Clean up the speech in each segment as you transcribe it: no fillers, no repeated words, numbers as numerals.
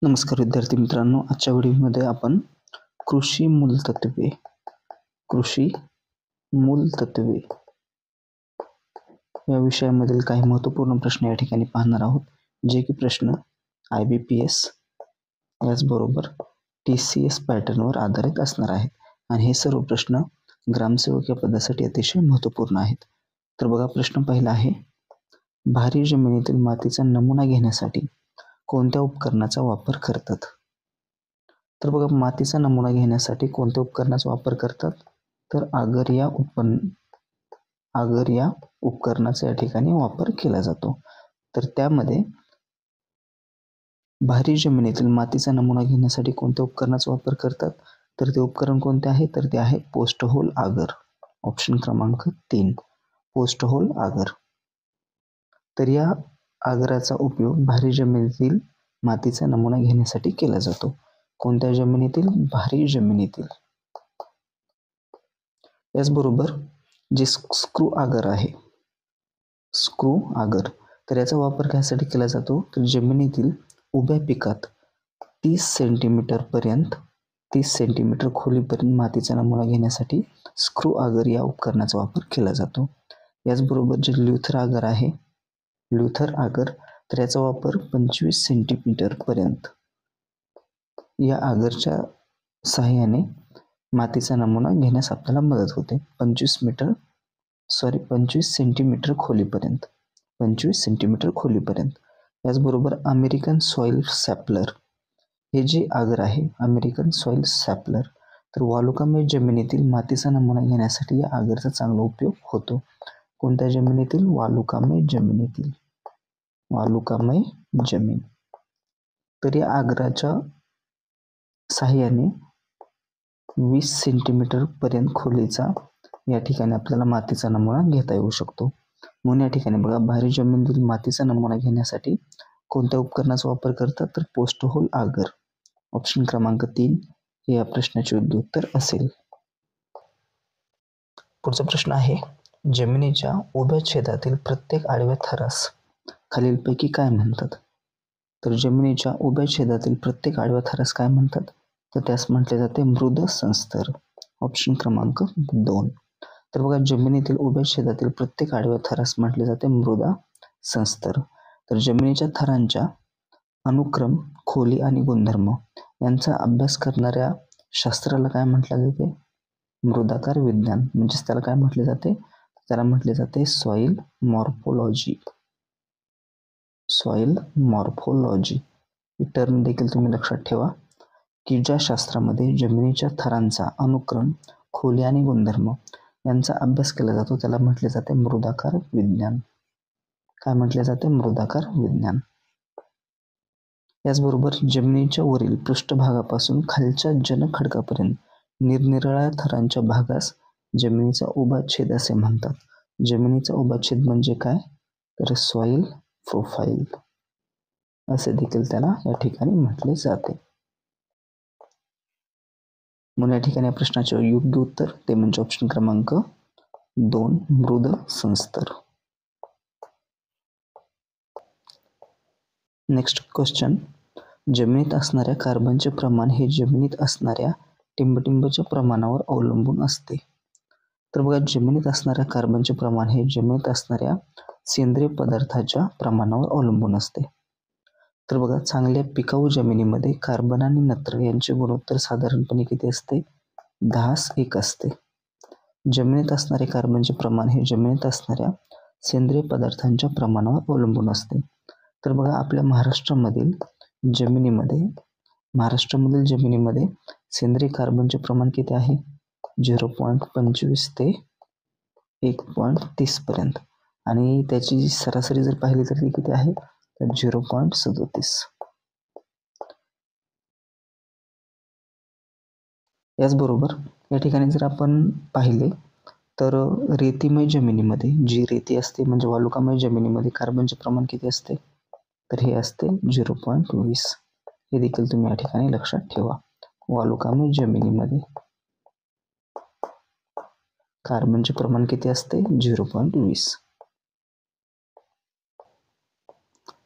नमस्कार विद्यार्थी मित्रांनो, आजच्या व्हिडिओमध्ये आपण कृषी मूलतत्वे या विषयामधील काही महत्त्वपूर्ण प्रश्न या ठिकाणी पाहणार आहोत, जे की प्रश्न IBPS याचबरोबर TCS पॅटर्नवर आधारित असणार आहेत आणि हे सर्व प्रश्न ग्रामसेवक या पदासाठी अतिशय महत्त्वपूर्ण आहेत. तर बघा, प्रश्न पहिला आहे, भारी जमिनीतील मातीचा नमुना घेण्यासाठी कोणत्या उपकरणाचा वापर करतात? तर बघा, मातीचा नमुना घेण्यासाठी कोणत्या उपकरणाचा वापर करतात? तर आगर या उपकरणाचा या ठिकाणी वापर केला जातो. तर त्यामध्ये भारी जमिनीतील मातीचा नमुना घेण्यासाठी कोणत्या उपकरणाचा वापर करतात? तर ते उपकरण कोणते आहे? तर ते आहे पोस्ट होल आगर. ऑप्शन क्रमांक 3, पोस्ट होल आगर. तर या आगराचा उपयोग भारी जमिनीतील मातीचा नमुना घेण्यासाठी केला जातो. कोणत्या जमिनीतील? भारी जमिनीतील. याचबरोबर जे स्क्रू आगर आहे, स्क्रू आगर, तर याचा वापर कशासाठी केला जातो? तर जमिनीतील उभ्या पिकात 30 सेंटीमीटर खोलीपर्यंत मातीचा नमुना घेण्यासाठी स्क्रू आगर या उपकरणाचा वापर केला जातो. याचबरोबर जे ल्युथर आगर आहे, ल्युथर आगर, तर याचा वापर 25 सेंटीमीटर पर्यंत या आगरच्या सहाय्याने मातीचा नमुना घेण्यास आपल्याला मदत होते. 25 सेंटीमीटर खोलीपर्यंत. 25 सेंटीमीटर खोलीपर्यंत. याचबरोबर अमेरिकन सॉइल सॅपलर हे जे आगर आहे, अमेरिकन सॉइल सॅपलर, तर वालुकामय जमिनीतील मातीचा नमुना घेण्यासाठी या आगरचा चांगला उपयोग होतो. कोणत्या जमिनीतील? वालुकामय जमिनीतील. वालुकामय जमीन. तर या आगराच्या सहाय्याने 20 सेंटीमीटर पर्यंत खोलीचा या ठिकाणी आपल्याला मातीचा नमुना घेता येऊ शकतो. म्हणून या ठिकाणी बघा, भारी जमिनीतील मातीचा नमुना घेण्यासाठी कोणत्या उपकरणाचा वापर करतात? तर पोस्ट होल आगर. ऑप्शन क्रमांक 3 हे या प्रश्नाचे योग्य उत्तर असेल. पुढचा प्रश्न आहे, जमिनीच्या उभ्या छेदातील प्रत्येक आडव्या थरास खालीलपैकी काय म्हणतात? तर जमिनीच्या उभ्या छेदातील प्रत्येक आडव्या थरास काय म्हणतात? तर त्यास म्हटले जाते मृद संस्तर. ऑप्शन क्रमांक 2. तर बघा, जमिनीतील उभ्या छेदातील प्रत्येक आडव्या थरास म्हटले जाते मृदा संस्तर. तर जमिनीच्या थरांच्या अनुक्रम, खोली आणि गुणधर्म यांचा अभ्यास करणाऱ्या शास्त्राला काय म्हटले जाते? मृदाकार विज्ञान. म्हणजेच त्याला काय म्हटले जाते? त्याला म्हटले जाते सॉइल मॉर्फोलॉजी. सॉइल मॉर्फोलॉजी ही टर्म देखील तुम्ही लक्षात ठेवा, की ज्या शास्त्रामध्ये जमिनीच्या थरांचा अनुक्रम, खोली आणि गुणधर्म यांचा अभ्यास केला जातो त्याला म्हटले जाते मृदाकार विज्ञान. काय म्हटले जाते? मृदाकार विज्ञान. याचबरोबर जमिनीच्या वरील पृष्ठभागापासून खालच्या जनखडकापर्यंत निरनिराळ्या थरांच्या भागास जमिनीचा उभा छेद असे म्हणतात. जमिनीचा उभा छेद म्हणजे काय? तर सॉइल प्रोफाईल असे देखील त्याला या ठिकाणी म्हटले जाते. म्हणून या ठिकाणी या प्रश्नाचे योग्य उत्तर ते म्हणजे ऑप्शन क्रमांक 2, मृद संस्तर. नेक्स्ट क्वेश्चन, जमिनीत असणाऱ्या कार्बनचे प्रमाण हे जमिनीत असणाऱ्या टिंबटिंबच्या प्रमाणावर अवलंबून असते. तर बघा, जमिनीत असणाऱ्या कार्बनचे प्रमाण हे जमिनीत असणाऱ्या सेंद्रिय पदार्थाच्या प्रमाणावर अवलंबून असते. तर बघा, चांगल्या पिकाऊ जमिनीमध्ये कार्बन आणि नत्र यांचे गुणोत्तर साधारणपणे किती असते? 10:1 असते. जमिनीत असणारे कार्बनचे प्रमाण हे जमिनीत असणाऱ्या सेंद्रिय पदार्थांच्या प्रमाणावर अवलंबून असते. तर बघा, आपल्या महाराष्ट्रामधील जमिनीमध्ये सेंद्रिय कार्बनचे प्रमाण किती आहे? 0.25 ते 1.30 पर्यंत, आणि त्याची सरासरी जर पाहिली तर ती किती आहे? तर 0.37. याचबरोबर या ठिकाणी जर आपण पाहिले तर रेतीमय जमिनीमध्ये, जी रेती असते म्हणजे वालुकामय जमिनीमध्ये कार्बनचे प्रमाण किती असते? तर हे असते 0.20. हे देखील तुम्ही या ठिकाणी लक्षात ठेवा. वालुकामय जमिनीमध्ये कार्बनचे प्रमाण किती असते? 0.20.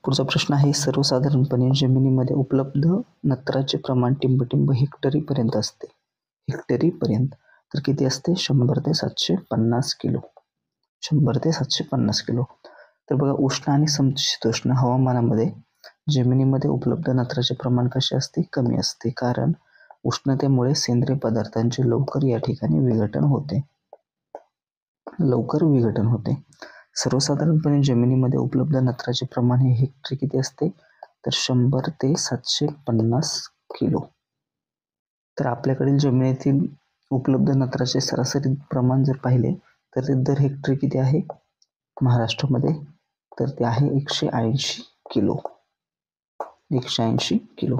पुढचा प्रश्न आहे, सर्वसाधारणपणे जमिनीमध्ये उपलब्ध नत्राचे प्रमाण टिंबटिंब हेक्टरीपर्यंत असते. हेक्टरीपर्यंत तर किती असते? 100 ते 750 किलो. 100 ते 750 किलो. तर बघा, उष्ण आणि समशीतोष्ण हवामानामध्ये जमिनीमध्ये उपलब्ध नत्राचे प्रमाण कसे असते? कमी असते, कारण उष्णतेमुळे सेंद्रिय पदार्थांचे लवकर या ठिकाणी विघटन होते. सर्वसाधारणपणे जमिनीमध्ये उपलब्ध नत्राचे प्रमाण हे हेक्टरी किती असते? तर 100 ते 750 किलो. तर आपल्याकडील जमिनीतील उपलब्ध नत्राचे सरासरी प्रमाण जर पाहिले तर ते दर हेक्टरी किती आहे महाराष्ट्रामध्ये? तर ते आहे 180 किलो. 180 किलो.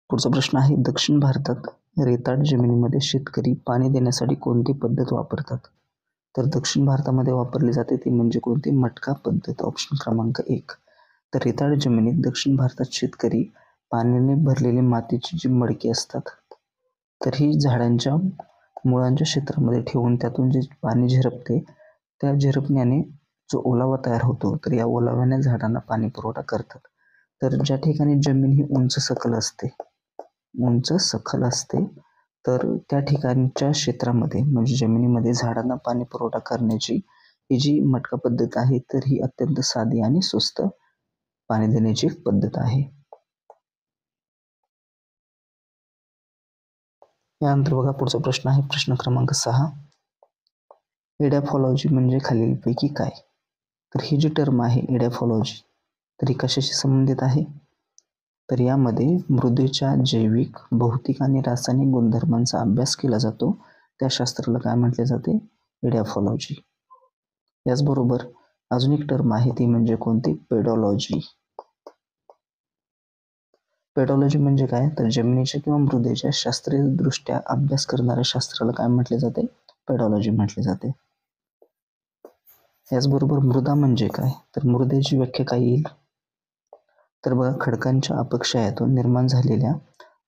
पुढचा प्रश्न आहे, दक्षिण भारतात रेताड जमिनीमध्ये शेतकरी पाणी देण्यासाठी कोणती पद्धत वापरतात? तर दक्षिण भारतामध्ये वापरली जाते ती म्हणजे कोणती? मटका पद्धत. ऑप्शन क्रमांक 1. तर रेताड जमिनीत दक्षिण भारतात शेतकरी पाण्याने भरलेली मातीची जी मडकी असतात तर ही झाडांच्या मुळांच्या क्षेत्रामध्ये ठेवून त्यातून जे पाणी झिरपते त्या झिरपण्याने जो ओलावा तयार होतो तर या ओलाव्याने झाडांना पाणी पुरवठा करतात. तर ज्या ठिकाणी जमीन ही उंच सखल असते तर त्या ठिकाणच्या क्षेत्रामध्ये म्हणजे जमिनीमध्ये झाडांना पाणी पुरवठा करण्याची ही जी मटका पद्धत आहे तर ही अत्यंत साधी आणि स्वस्त पाणी देण्याची पद्धत आहे. यानंतर बघा, पुढचा प्रश्न आहे प्रश्न क्रमांक 6. एडॅफॉलॉजी म्हणजे खालीलपैकी काय? तर ही जी टर्म आहे एडॅफॉलॉजी तर ही कशाशी संबंधित आहे? तर यामध्ये मृदेच्या जैविक, भौतिक आणि रासायनिक गुणधर्मांचा अभ्यास केला जातो. त्या शास्त्राला काय म्हटले जाते? एडॅफॉलॉजी. याचबरोबर अजून एक टर्म आहे ती म्हणजे कोणती? पेडॉलॉजी. पेडॉलॉजी म्हणजे काय? तर जमिनीच्या किंवा मृदेच्या शास्त्रीय दृष्ट्या अभ्यास करणाऱ्या शास्त्राला काय म्हटले जाते? पेडॉलॉजी म्हटले जाते. याचबरोबर मृदा म्हणजे काय? तर मृदेची व्याख्या काय येईल? तर बघा, खडकांच्या अपक्षयातून निर्माण झालेल्या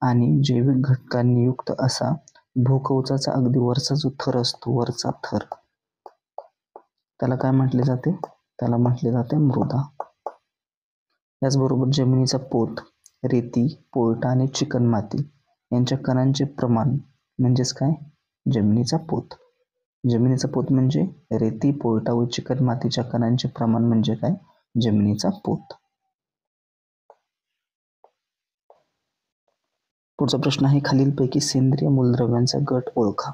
आणि जैविक घटकांनी युक्त असा भूकवचाचा अगदी वरचा जो थर असतो, वरचा थर, त्याला काय म्हटले जाते? त्याला म्हटले जाते मृदा. याचबरोबर जमिनीचा पोत, रेती, पोयटा आणि चिकणमाती यांच्या कणांचे प्रमाण म्हणजेच काय? जमिनीचा पोत. जमिनीचा पोत म्हणजे रेती, पोयटा व चिकणमातीच्या कणांचे प्रमाण म्हणजे काय? जमिनीचा पोत. पुढचा प्रश्न आहे, खालीलपैकी सेंद्रिय मूलद्रव्यांचा गट ओळखा.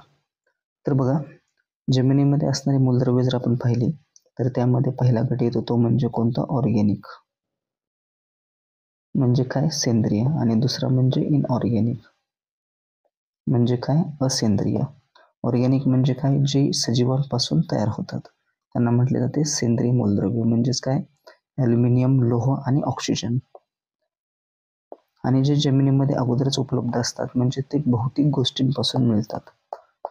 तर बघा, जमिनीमध्ये असणारी मूलद्रव्ये जर आपण पाहिली तर त्यामध्ये पहिला गट येतो तो म्हणजे कोणता? ऑर्गॅनिक. म्हणजे काय? सेंद्रिय. आणि दुसरा म्हणजे इनऑर्गॅनिक म्हणजे काय? असेंद्रिय. ऑर्गॅनिक म्हणजे काय? जे सजीवांपासून तयार होतात त्यांना म्हटले जाते सेंद्रिय मूलद्रव्य. म्हणजेच काय? ॲल्युमिनियम, लोह आणि ऑक्सिजन. आणि जे जमिनीमध्ये अगोदरच उपलब्ध असतात म्हणजे ते भौतिक गोष्टींपासून मिळतात.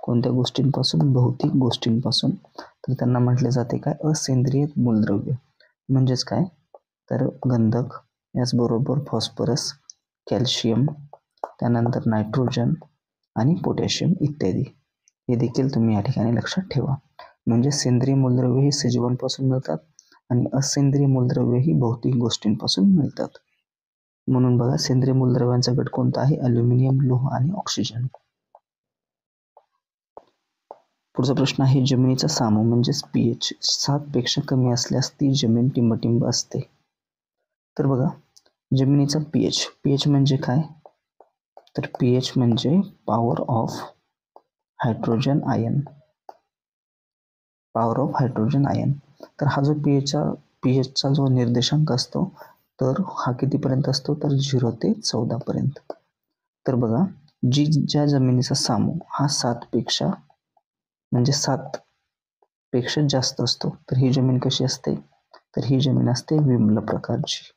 कोणत्या गोष्टींपासून? भौतिक गोष्टींपासून. तर त्यांना म्हटले जाते काय? असेंद्रिय मूलद्रव्य. म्हणजेच काय? तर गंधक, याचबरोबर फॉस्फरस, कॅल्शियम, त्यानंतर नायट्रोजन आणि पोटॅशियम इत्यादी. हे देखील तुम्ही या ठिकाणी लक्षात ठेवा. म्हणजे सेंद्रिय मूलद्रव्य ही सजीवांपासून मिळतात आणि असेंद्रिय मूलद्रव्य ही भौतिक गोष्टींपासून मिळतात. म्हणून बघा, सेंद्रिय मूलद्रव्यांचा गट कोणता आहे? ॲल्युमिनियम, लोह आणि ऑक्सिजन. पुढचा प्रश्न आहे, जमिनीचा सामू म्हणजेच पीएच 7 पेक्षा कमी असल्यास ती जमीन टिंबटिंब असते. तर बघा, जमिनीचा पीएच म्हणजे काय? तर पीएच म्हणजे पॉवर ऑफ हायड्रोजन आयन. तर हा जो पीएचचा जो निर्देशांक असतो तर हा कितीपर्यंत असतो? तर 0 ते 14 पर्यंत. तर बघा, ज्या जमिनीचा सामू हा 7 पेक्षा जास्त असतो तर ही जमीन कशी असते? तर ही जमीन असते विम्ल प्रकारची.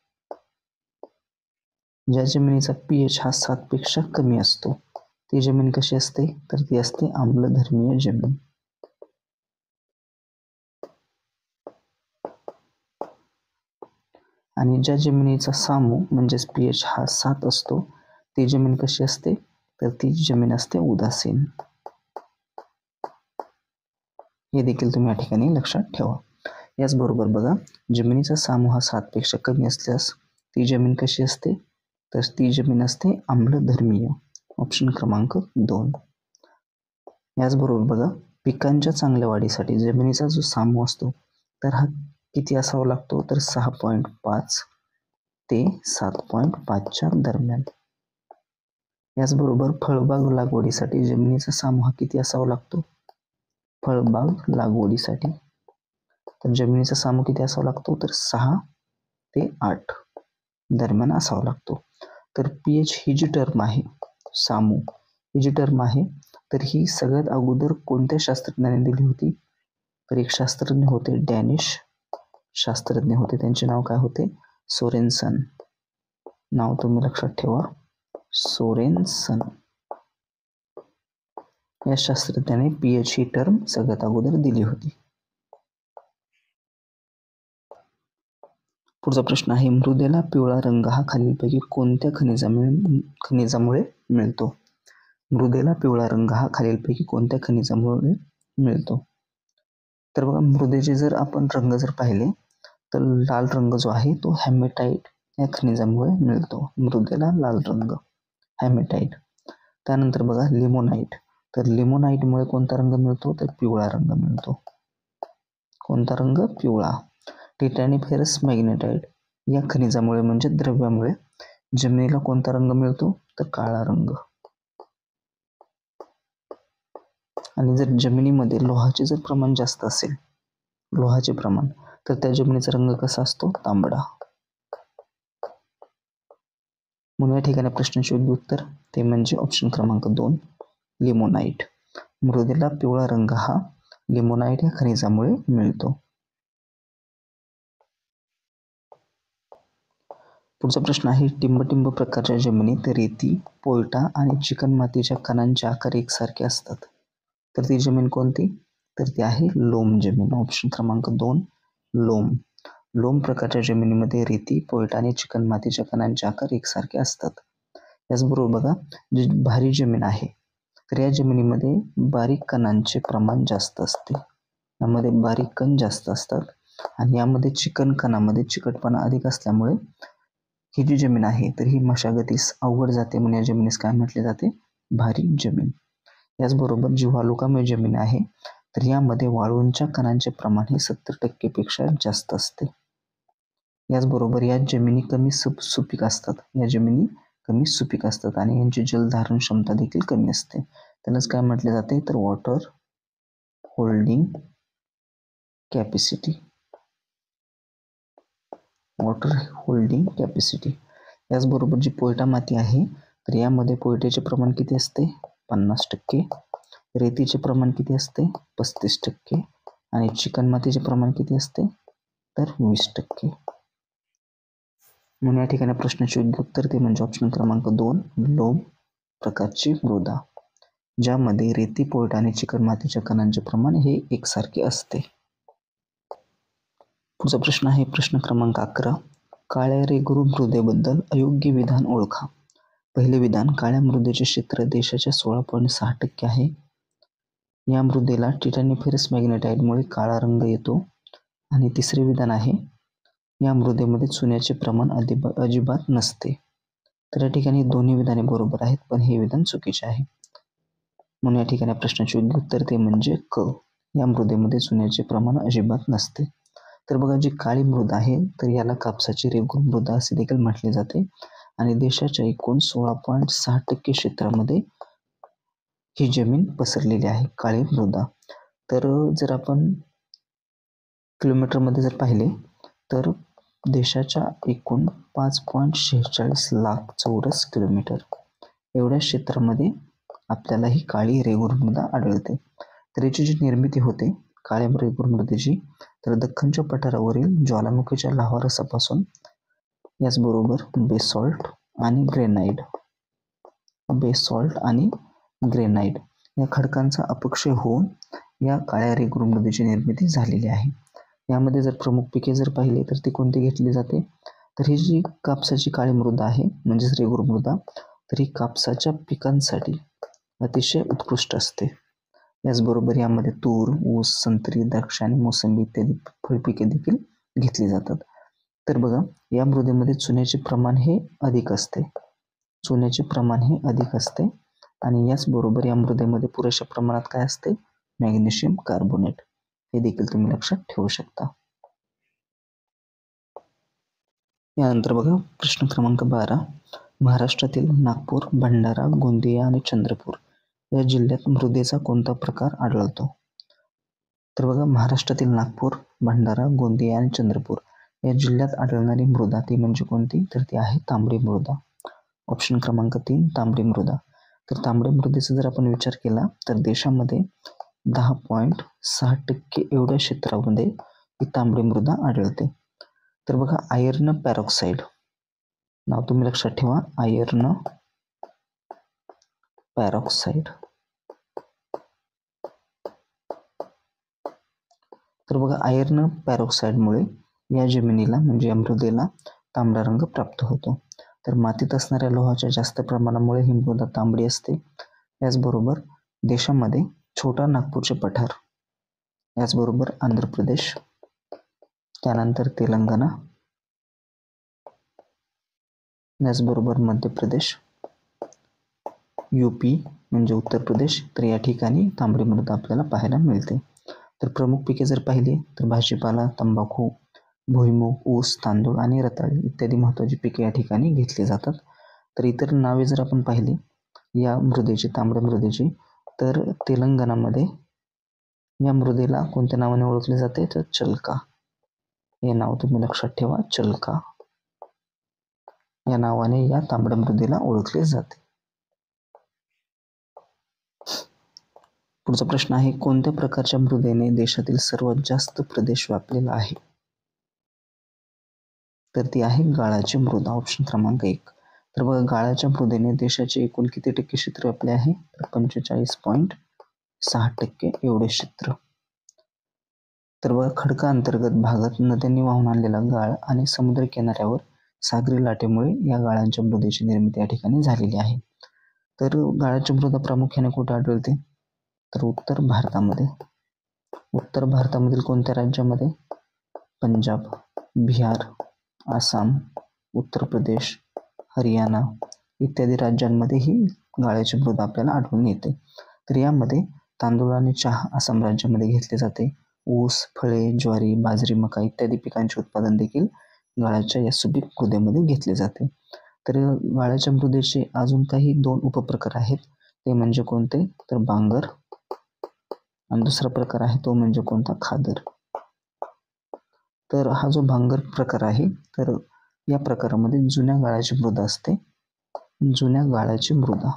ज्या जमिनीचा पीएच हा 7 पेक्षा कमी असतो ती जमीन कशी असते? तर ती असते आम्लधर्मीय जमीन. आणि ज्या जमिनीचा सामू म्हणजेच पीएच हा 7 असतो ती जमीन कशी असते? तर ती जमीन असते उदासीन. हे देखील तुम्ही या ठिकाणी लक्षात ठेवा. याचबरोबर बघा, जमिनीचा सामू हा 7 पेक्षा कमी असल्यास ती जमीन कशी असते, तर ती जमीन असते आम्लधर्मीय. ऑप्शन क्रमांक 2. याचबरोबर बघा, पिकांच्या चांगल्या वाढीसाठी जमिनीचा जो सामू असतो तर हा किती असावा लागतो, तर 6.5 ते 7.5च्या दरम्यान. याचबरोबर फळबाग लागवडीसाठी जमिनीचा सामू हा किती असावा लागतो, फळबाग लागवडीसाठी तर जमिनीचा सामू किती असावा लागतो, तर 6 ते 8 दरम्यान असावा लागतो. तर pH ही जी टर्म आहे, सामू ही जी टर्म आहे, तर ही सगळ्यात अगोदर कोणत्या शास्त्रज्ञाने दिली होती, तर एक शास्त्रज्ञ होते, डॅनिश शास्त्रज्ञ होते. त्यांचे नाव काय होते, सोरेनसन. नाव तुम्ही लक्षात ठेवा, सोरेनसन. या शास्त्रज्ञाने pH ही टर्म सगळ्यात अगोदर दिली होती. पुढचा प्रश्न आहे, मृदेला पिवळा रंग हा खालीलपैकी कोणत्या खनिजामुळे मिळतो. मृदेला पिवळा रंग हा खालीलपैकी कोणत्या खनिजामुळे मिळतो. तर बघा, मृदेचे जर आपण रंग जर पाहिले तर लाल रंग जो आहे तो हेमॅटाइट या खनिजामुळे मिळतो. मृदेला लाल रंग, हेमॅटाइट. त्यानंतर बघा, लिमोनाइट. तर लिमोनाइटमुळे कोणता रंग मिळतो, तर पिवळा रंग मिळतो. कोणता रंग, पिवळा. टिटॅनिफेरस मॅग्नेटाइट या खनिजामुळे म्हणजे द्रव्यामुळे जमिनीला कोणता रंग मिळतो, तर काळा रंग. आणि जर जमिनीमध्ये लोहाचे जर प्रमाण जास्त असेल, लोहाचे प्रमाण, तर त्या जमिनीचा रंग कसा असतो, तांबडा. म्हणून या ठिकाणी प्रश्नाचे योग्य उत्तर ते म्हणजे ऑप्शन क्रमांक 2, लिमोनाइट. मृदेला पिवळा रंग हा लिमोनाइट या खनिजामुळे मिळतो. पुढचा प्रश्न आहे, टिंबटिंब प्रकारच्या जमिनीत रेती, पोयटा आणि चिकणमातीच्या कणांचे आकार एकसारखे असतात. तर ती जमीन कोणती, तर ती आहे लोम जमीन. ऑप्शन क्रमांक 2, लोम. लोम प्रकारच्या जमिनीमध्ये रेती, पोयटा आणि चिकणमातीच्या कणांचे आकार एकसारखे असतात. याचबरोबर बघा, जी भारी जमीन आहे तर या जमिनीमध्ये बारीक कणांचे प्रमाण जास्त असते. यामध्ये बारीक कण जास्त असतात आणि यामध्ये चिकन कणामध्ये चिकटपणा अधिक असल्यामुळे ही जी जमीन आहे तर ही मशागतीस अवघड जाते, म्हणून या जमिनीस काय म्हटले जाते, भारी जमीन. याचबरोबर जी वालुकामय जमीन आहे तर यामध्ये वाळूंच्या कणांचे प्रमाण हे 70% पेक्षा जास्त असते. याचबरोबर या जमिनी कमी सुपीक असतात. या जमिनी कमी सुपीक असतात आणि यांची जलधारण क्षमता देखील कमी असते. त्यालाच काय म्हटले जाते, तर water holding capacity. Water holding capacity. याचबरोबर जी पोयटा माती आहे तर यामध्ये पोयट्याचे प्रमाण किती असते, 50%. रेतीचे प्रमाण किती असते, 35%. आणि चिकन मातीचे प्रमाण किती असते, तर 20%. म्हणून या ठिकाणी प्रश्नाचे योग्य उत्तर ते म्हणजे ऑप्शन क्रमांक 2, लोम प्रकारची मृदा, ज्यामध्ये रेती, पोयटा आणि चिकन मातीच्या कणांचे प्रमाण हे एकसारखे असते. पुढचा प्रश्न आहे प्रश्न क्रमांक 11, काळ्या रेगरू मृदेबद्दल अयोग्य विधान ओळखा. पहिले विधान, काळ्या मृदेचे क्षेत्र देशाच्या 16.6% आहे. या मृदेला टिटॅनिफेरस मॅग्नेटाइटमुळे काळा रंग येतो. आणि तिसरे विधान आहे, या मृदेमध्ये चुन्याचे प्रमाण अजिबात नसते. तर या ठिकाणी दोन्ही विधाने बरोबर आहेत, पण हे विधान चुकीचे आहे. म्हणून या ठिकाणी प्रश्नाचे योग्य उत्तर ते म्हणजे क, या मृदेमध्ये चुन्याचे प्रमाण अजिबात नसते. तर बघा, जी काळी मृदा आहे तर याला कापसाची रेगूर मृदा असे देखील म्हटले जाते आणि देशाच्या एकूण 16.6% क्षेत्रामध्ये ही जमीन पसरलेली आहे, काळी मृदा. तर जर आपण किलोमीटरमध्ये जर पाहिले तर देशाच्या एकूण 5.46 लाख चौरस किलोमीटर एवढ्या क्षेत्रामध्ये आपल्याला ही काळी रेगूर मृदा आढळते. तर याची जी निर्मिती होते काळ्या रेगूर मृदेची, तर दख्खनच्या पठारावरील ज्वालामुखीच्या लाव्हारसापासून, याचबरोबर बेसॉल्ट आणि ग्रेनाइट या खडकांचा अपक्षय होऊन या काळ्या रेगूर मृदेची निर्मिती झालेली आहे. यामध्ये जर प्रमुख पिके जर पाहिली तर ती कोणती घेतली जाते, तर ही जी कापसाची काळी मृदा आहे म्हणजेच रेगूर मृदा, तर ही कापसाच्या पिकांसाठी अतिशय उत्कृष्ट असते. याचबरोबर यामध्ये तूर, ऊस, संत्री, द्राक्ष आणि मोसंबी इत्यादी फळपिके देखील घेतली जातात. तर बघा, या मृदेमध्ये चुन्याचे प्रमाण हे अधिक असते. चुन्याचे प्रमाण हे अधिक असते आणि याचबरोबर या मृदेमध्ये पुरेशा प्रमाणात काय असते? Magnesium carbonate. हे देखील तुम्ही लक्षात ठेवू शकता. यानंतर बघा प्रश्न क्रमांक 12. महाराष्ट्रातील नागपूर, भंडारा, गोंदिया आणि चंद्रपूर या जिल्ह्यात मृदेचा कोणता प्रकार आढळतो? तर बघा, महाराष्ट्रातील नागपूर, भंडारा, गोंदिया आणि चंद्रपूर या जिल्ह्यात आढळणारी मृदा ती म्हणजे कोणती? तर ती आहे तांबडी मृदा. ऑप्शन क्रमांक 3 तांबडी मृदा. तर तांबडी मृदेचा जर आपण विचार केला तर देशामध्ये 10.6% एवढ्या क्षेत्रामध्ये ही तांबडी मृदा आढळते. तर बघा, आयर्न पॅरॉक्साईड नाव तुम्ही लक्षात ठेवा, आयर्न पॅरॉक्साईड. तर बघा, आयर्न पॅरॉक्साईडमुळे या जमिनीला म्हणजे या मृदेला तांबडा रंग प्राप्त होतो. तर मातीत असणाऱ्या लोहाच्या जास्त प्रमाणामुळे ही मृदा तांबडी असते. याचबरोबर देशामध्ये छोटा नागपूरचे पठार, याचबरोबर आंध्र प्रदेश, त्यानंतर तेलंगणा, याचबरोबर मध्य प्रदेश, UP म्हणजे उत्तर प्रदेश, तर या ठिकाणी तांबडी मृदा आपल्याला पाहायला मिळते. तर प्रमुख पिके जर पाहिली तर भाजीपाला, तंबाखू, भुईमूग, ऊस, तांदूळ आणि रताळी इत्यादी महत्त्वाची पिके या ठिकाणी घेतली जातात. तर इतर नावे जर आपण पाहिली या मृदेची, तांबड्या मृदेची, तर तेलंगणामध्ये या मृदेला कोणत्या नावाने ओळखले जाते? तर चलका. हे नाव तुम्ही लक्षात ठेवा, चलका या नावाने या तांबड्या मृदेला ओळखले जाते. पुढचा प्रश्न आहे, कोणत्या प्रकारच्या मृदेने देशातील सर्वात जास्त प्रदेश व्यापलेला आहे? तर ती आहे गाळाची मृदा. ऑप्शन क्रमांक 1. तर बघा, गाळाच्या मृदेने देशाचे एकूण किती टक्के क्षेत्र व्यापले आहे? तर 45.6% एवढे क्षेत्र. तर बघा, खडका अंतर्गत भागात नद्यांनी वाहून आणलेला गाळ आणि समुद्र किनाऱ्यावर सागरी लाटेमुळे या गाळांच्या मृदेची निर्मिती या ठिकाणी झालेली आहे. तर गाळाची मृदा प्रामुख्याने कुठे आढळते? तर उत्तर भारतामध्ये. उत्तर भारतामधील कोणत्या राज्यामध्ये? पंजाब, बिहार, आसाम, उत्तर प्रदेश, हरियाणा इत्यादी राज्यांमध्ये ही गाळाची मृदा आपल्याला आढळून येते. तर यामध्ये तांदूळ आणि चहा आसाम राज्यामध्ये घेतले जाते. ऊस, फळे, ज्वारी, बाजरी, मका इत्यादी पिकांचे उत्पादन देखील गाळाच्या या सुपीक मृदेमध्ये घेतले जाते. तर गाळाच्या मृदेचे अजून काही 2 उपप्रकार आहेत. ते म्हणजे कोणते? तर बांगर आणि दुसरा प्रकार आहे तो म्हणजे कोणता? खादर. तर हा जो भांगर प्रकार आहे, तर या प्रकारामध्ये जुन्या गाळाची मृदा असते. जुन्या गाळाची मृदा,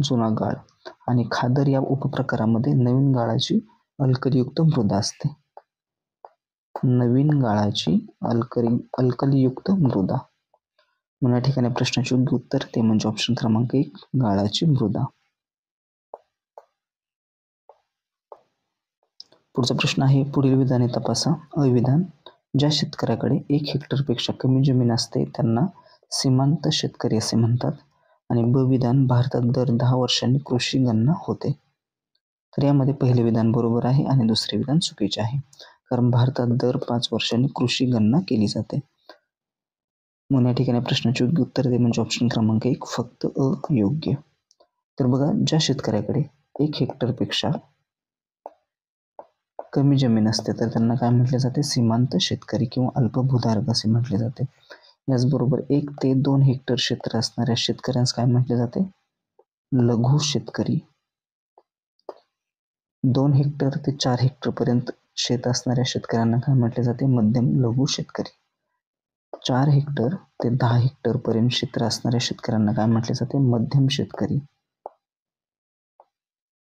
जुना गाळ. आणि खादर या उपप्रकारामध्ये नवीन गाळाची अल्कलीयुक्त मृदा असते. नवीन गाळाची अल्कलीयुक्त मृदा. म्हणून या ठिकाणी प्रश्नाचे योग्य उत्तर ते म्हणजे ऑप्शन क्रमांक 1 गाळाची मृदा. पुढचा प्रश्न आहे, पुढील विधाने तपासा. अविधान, ज्या शेतकऱ्याकडे 1 हेक्टरपेक्षा कमी जमीन असते त्यांना सीमांत शेतकरी असे म्हणतात. आणि ब विधान, भारतात दर 10 वर्षांनी कृषी गणना होते. तर यामध्ये पहिले विधान बरोबर आहे आणि दुसरे विधान चुकीचे आहे, कारण भारतात दर 5 वर्षांनी कृषी गणना केली जाते. म्हणून या ठिकाणी प्रश्नाचे योग्य उत्तर ते म्हणजे ऑप्शन क्रमांक 1 फक्त अयोग्य. तर बघा, ज्या शेतकऱ्याकडे 1 हेक्टरपेक्षा कमी जमीन असते तर त्यांना काय म्हटले जाते? सीमांत शेतकरी किंवा अल्पभूधारक असे म्हटले जाते. याचबरोबर 1 ते 2 हेक्टर क्षेत्र असणाऱ्या शेतकऱ्यांस काय म्हटले जाते? लघु शेतकरी. 2 हेक्टर ते 4 हेक्टर पर्यंत शेत असणाऱ्या शेतकऱ्यांना काय म्हटले जाते? मध्यम लघु शेतकरी. 4 हेक्टर ते 10 हेक्टर पर्यंत क्षेत्र असणाऱ्या शेतकऱ्यांना काय म्हटले जाते? मध्यम शेतकरी.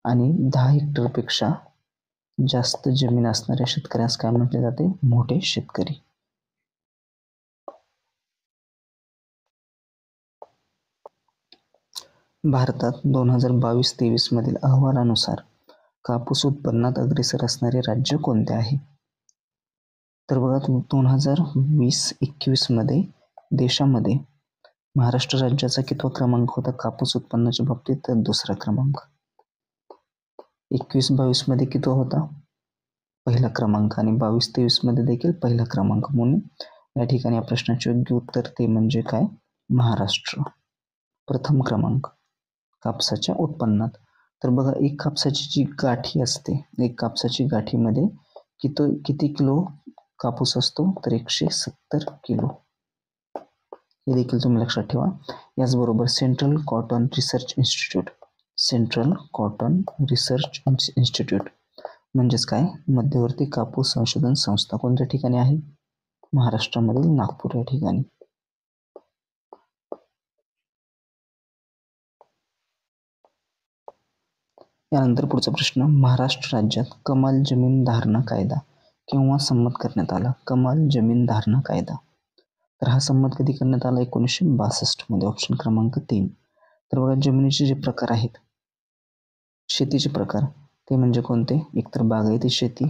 आणि 10 हेक्टरपेक्षा जास्त जमीन असणाऱ्या शेतकऱ्यास काय म्हटले जाते? मोठे शेतकरी. भारतात 2022-23 मधील अहवालानुसार कापूस उत्पन्नात अग्रेसर असणारे राज्य कोणते आहे? तर बघा, 2020-21 मध्ये देशामध्ये महाराष्ट्र राज्याचा कितवा क्रमांक होता कापूस उत्पन्नाच्या बाबतीत? तर 2रा क्रमांक. 21-22 मध्ये किती होता? पहिला क्रमांक. आणि 22-23 मध्ये देखील पहिला क्रमांक. म्हणून या ठिकाणी या प्रश्नाचे योग्य उत्तर ते म्हणजे काय? महाराष्ट्र. प्रथम क्रमांक कापसाच्या उत्पन्नात. तर बघा, एक कापसाची जी गाठी असते, एक कापसाची गाठीमध्ये किती किलो कापूस असतो? तर 170 किलो. हे देखील तुम्ही लक्षात ठेवा. याचबरोबर सेंट्रल कॉटन रिसर्च इन्स्टिट्यूट म्हणजेच काय? मध्यवर्ती कापूस संशोधन संस्था कोणत्या ठिकाणी आहे? महाराष्ट्रामधील नागपूर या ठिकाणी. यानंतर पुढचा प्रश्न, महाराष्ट्र राज्यात कमाल जमीन धारणा कायदा केव्हा संमत करण्यात आला? कमाल जमीन धारणा कायदा. तर हा संमत कधी करण्यात आला? 1962 मध्ये. ऑप्शन क्रमांक 3. तर बघा, जमिनीचे जे प्रकार आहेत, शेतीचे प्रकार, ते म्हणजे कोणते? एकतर बागायती शेती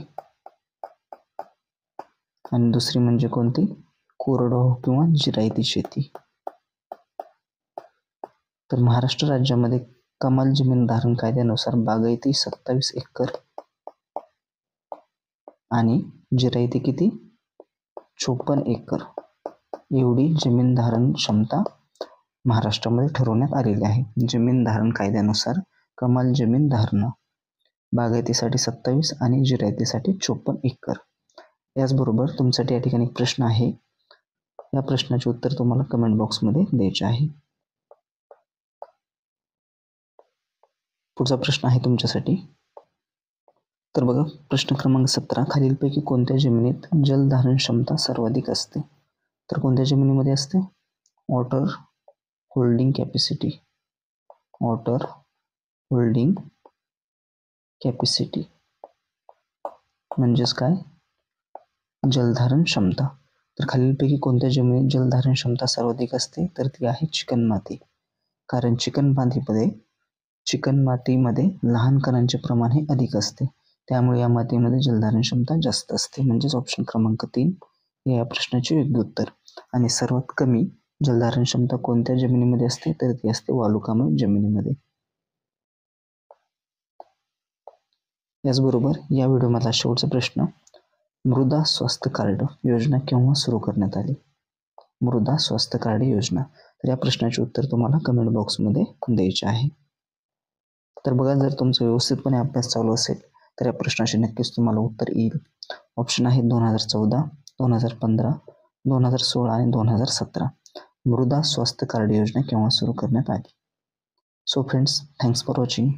आणि दुसरी म्हणजे कोणती? कोरडवाहू किंवा जिरायती शेती. तर महाराष्ट्र राज्यामध्ये कमाल जमीन धारण कायद्यानुसार बागायती 27 एकर आणि जिरायती किती? 54 एकर एवढी जमीन धारण क्षमता महाराष्ट्रामध्ये ठरवण्यात आलेली आहे. जमीन धारण कायद्यानुसार कमाल जमीन धारणा बागायतीसाठी 27 आणि जिरायतीसाठी 54 एकर. याचबरोबर तुमच्यासाठी या ठिकाणी एक प्रश्न आहे. या प्रश्नाचे उत्तर तुम्हाला कमेंट बॉक्समध्ये द्यायचे आहे. पुढचा प्रश्न आहे तुमच्यासाठी. तर बघा, प्रश्न क्रमांक 17. खालीलपैकी कोणत्या जमिनीत जलधारण क्षमता सर्वाधिक असते? तर कोणत्या जमिनीमध्ये असते? वॉटर होल्डिंग कॅपॅसिटी म्हणजेच काय? जलधारण क्षमता. तर खालीलपैकी कोणत्या जमिनीत जलधारण क्षमता सर्वाधिक असते? तर ती आहे चिकणमाती. कारण चिकणमातीमध्ये लहान कणांचे प्रमाण हे अधिक असते, त्यामुळे या मातीमध्ये जलधारण क्षमता जास्त असते. म्हणजेच ऑप्शन क्रमांक 3 हे या प्रश्नाचे योग्य उत्तर. आणि सर्वात कमी जलधारण क्षमता कोणत्या जमिनीमध्ये असते? तर ती असते वालुकामय जमिनीमध्ये. याचबरोबर या व्हिडिओमधला शेवटचा प्रश्न, मृदा स्वास्थ्य कार्ड योजना केव्हा सुरू करण्यात आली? मृदा स्वास्थ्य कार्ड योजना. तर या प्रश्नाचे उत्तर तुम्हाला कमेंट बॉक्समध्ये द्यायचे आहे. तर बघा, जर तुमचा व्यवस्थितपणे अभ्यास चालू असेल तर या प्रश्नाचे नक्कीच तुम्हाला उत्तर येईल. ऑप्शन आहे 2014, 2015, 2016 आणि 2017. मृदा स्वास्थ्य कार्ड योजना केव्हा सुरू करण्यात आली? So friends, thanks for watching.